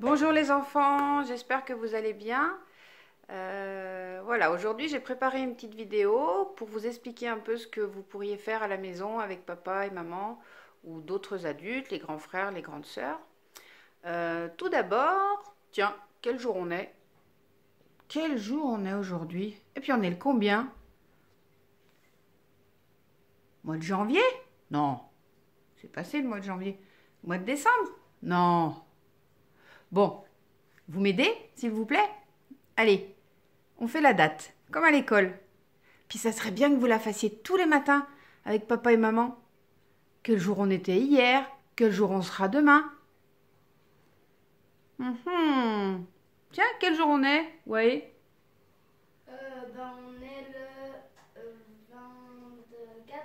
Bonjour les enfants, j'espère que vous allez bien. Voilà, aujourd'hui j'ai préparé une petite vidéo pour vous expliquer un peu ce que vous pourriez faire à la maison avec papa et maman ou d'autres adultes, les grands frères, les grandes sœurs. Tout d'abord, tiens, quel jour on est? Quel jour on est aujourd'hui? Et puis on est le combien? Mois de janvier? Non, c'est passé le mois de janvier. Mois de décembre? Non. Bon, vous m'aidez, s'il vous plaît? Allez, on fait la date, comme à l'école. Puis ça serait bien que vous la fassiez tous les matins avec papa et maman. Quel jour on était hier? Quel jour on sera demain? Tiens, quel jour on est? Ouais. On est le 24.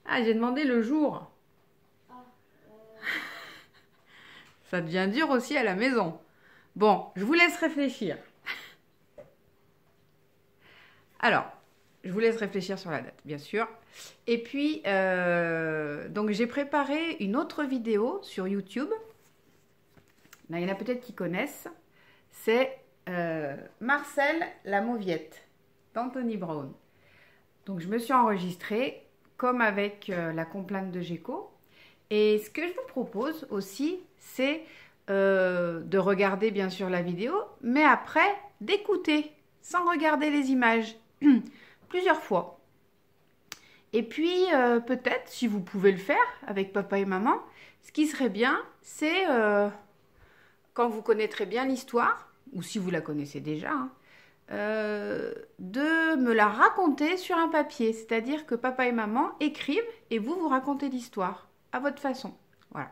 Ah, j'ai demandé le jour. Ah, Ça devient dur aussi à la maison. Bon, je vous laisse réfléchir. Alors, je vous laisse réfléchir sur la date, bien sûr. Et puis, donc j'ai préparé une autre vidéo sur YouTube. Là, il y en a peut-être qui connaissent. C'est Marcel la Mauviette d'Anthony Brown. Donc, je me suis enregistrée comme avec la complainte de Géco. Et ce que je vous propose aussi, c'est de regarder bien sûr la vidéo, mais après d'écouter sans regarder les images plusieurs fois. Et puis peut-être, si vous pouvez le faire avec papa et maman, ce qui serait bien, c'est quand vous connaîtrez bien l'histoire, ou si vous la connaissez déjà, hein, de me la raconter sur un papier. C'est-à-dire que papa et maman écrivent et vous racontez l'histoire à votre façon. Voilà.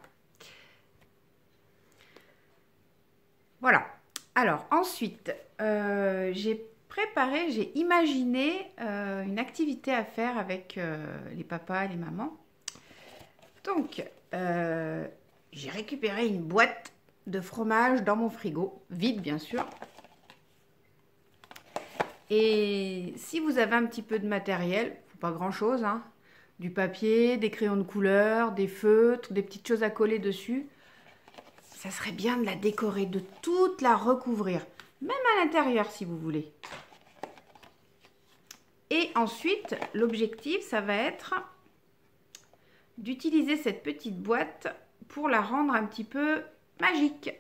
Voilà. Alors ensuite, j'ai imaginé une activité à faire avec les papas et les mamans. Donc, j'ai récupéré une boîte de fromage dans mon frigo, vide bien sûr. Et si vous avez un petit peu de matériel, pas grand-chose, hein, du papier, des crayons de couleur, des feutres, des petites choses à coller dessus, ça serait bien de la décorer, de toute la recouvrir, même à l'intérieur si vous voulez. Et ensuite, l'objectif, ça va être d'utiliser cette petite boîte pour la rendre un petit peu magique.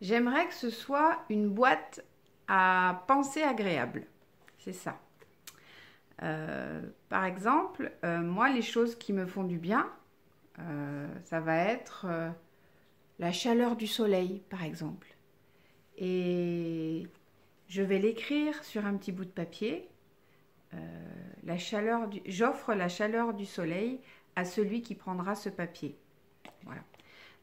J'aimerais que ce soit une boîte à pensée agréable. C'est ça. Par exemple, moi, les choses qui me font du bien, ça va être la chaleur du soleil, par exemple. Et je vais l'écrire sur un petit bout de papier. J'offre la chaleur du soleil à celui qui prendra ce papier. Voilà.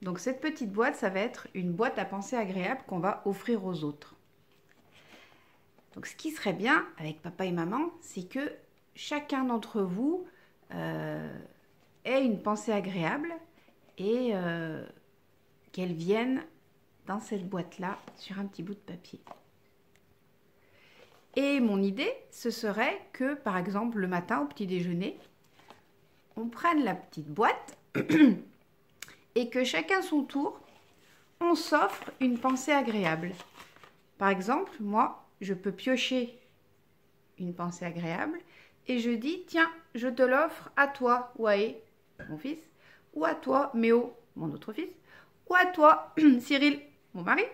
Donc cette petite boîte, ça va être une boîte à pensée agréable qu'on va offrir aux autres. Donc ce qui serait bien avec papa et maman, c'est que chacun d'entre vous ait une pensée agréable et qu'elle vienne dans cette boîte-là sur un petit bout de papier. Et mon idée, ce serait que, par exemple, le matin au petit déjeuner, on prenne la petite boîte et que chacun son tour, on s'offre une pensée agréable. Par exemple, moi, je peux piocher une pensée agréable et je dis, tiens, je te l'offre à toi, Waé, mon fils, ou à toi, Méo, mon autre fils, ou à toi, Cyril, mon mari,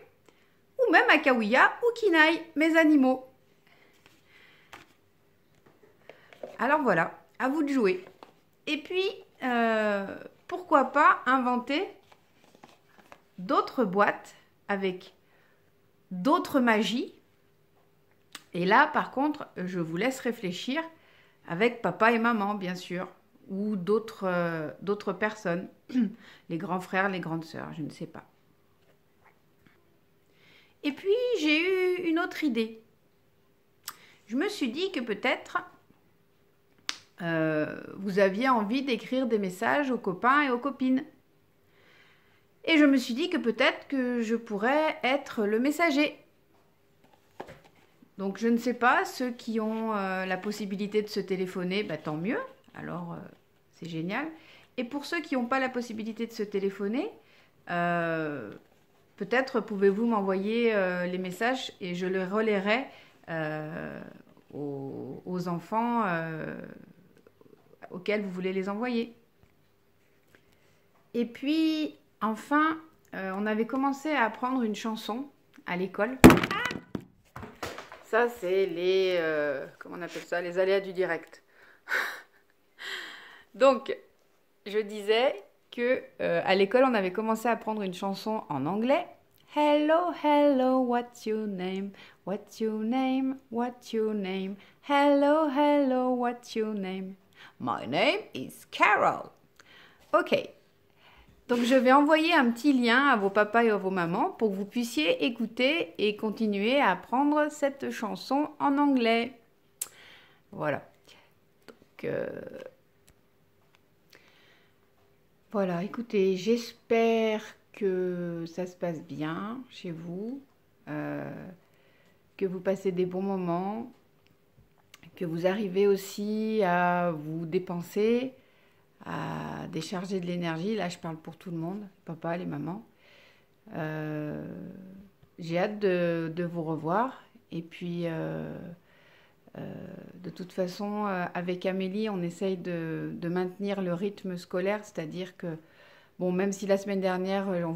ou même à Kawiya ou Kinaï, mes animaux. Alors voilà, à vous de jouer. Et puis, pourquoi pas inventer d'autres boîtes avec d'autres magies. Et là, par contre, je vous laisse réfléchir avec papa et maman, bien sûr, ou d'autres personnes, les grands frères, les grandes sœurs, je ne sais pas. Et puis, j'ai eu une autre idée. Je me suis dit que peut-être vous aviez envie d'écrire des messages aux copains et aux copines. Et je me suis dit que peut-être que je pourrais être le messager. Donc je ne sais pas, ceux qui ont la possibilité de se téléphoner, bah, tant mieux, alors c'est génial. Et pour ceux qui n'ont pas la possibilité de se téléphoner, peut-être pouvez-vous m'envoyer les messages et je les relayerai aux enfants auxquels vous voulez les envoyer. Et puis, enfin, on avait commencé à apprendre une chanson à l'école. Ça, c'est les... comment on appelle ça? Les aléas du direct. Donc, je disais que à l'école, on avait commencé à apprendre une chanson en anglais. Hello, hello, what's your name? What's your name? What's your name? Hello, hello, what's your name? My name is Carol. Ok. Donc, je vais envoyer un petit lien à vos papas et à vos mamans pour que vous puissiez écouter et continuer à apprendre cette chanson en anglais. Voilà. Donc, voilà, écoutez, j'espère que ça se passe bien chez vous, que vous passez des bons moments, que vous arrivez aussi à vous dépenser, à décharger de l'énergie. Là, je parle pour tout le monde, les papas, les mamans. J'ai hâte de vous revoir. Et puis, de toute façon, avec Amélie, on essaye de maintenir le rythme scolaire, c'est-à-dire que, bon, même si la semaine dernière, on vous